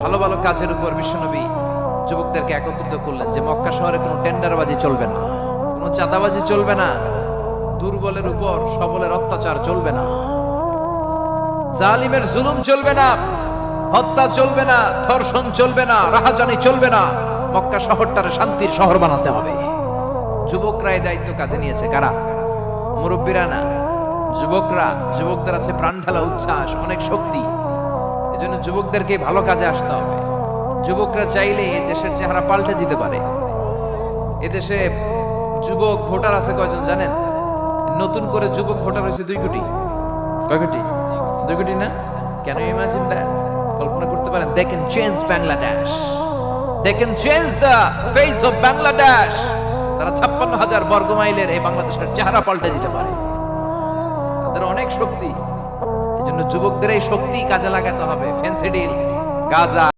ভালো ভালো কাজের উপর বিশ্বনবী যুবকদেরকে একত্রিত করলেন যে মক্কা শহরে কোনো টেন্ডারবাজি চলবে না, কোনো চাঁদাবাজি চলবে না, দুর্বলের উপর সবলের অত্যাচার চলবে না, জালিমের জুলুম চলবে না, হত্যা চলবে না, ধর্ষণ চলবে না, রাহাজানি চলবে না। মক্কা শহরটারে শান্তির শহর বানাতে হবে। যুবকরা এই দায়িত্ব কাঁধে নিয়েছে। কারা? মুরব্বীরা না, যুবকরা। যুবকদের আছে প্রাণ ঢালা উচ্ছ্বাস, অনেক শক্তি। এজন্য যুবকদেরকে ভালো কাজে আসতে হবে। যুবকরা চাইলে এই দেশের চেহারা পাল্টে দিতে পারে। এদেশে যুবক ভোটার আছে কয়জন জানেন? নতুন করে যুবক ভোটার হয়েছে 2 কোটি। কয় কোটি? 2 কোটি না? Can you imagine that? কল্পনা করতে পারেন? They can change Bangladesh, they can change the face of Bangladesh. তারা 56,000 বর্গ মাইলের এই বাংলাদেশের চেহারা পাল্টে দিতে পারে। তাদের অনেক শক্তি। এজন্য যুবকদের এই শক্তি কাজে লাগাতে হবে। ফেন্সিডিল, গাঁজা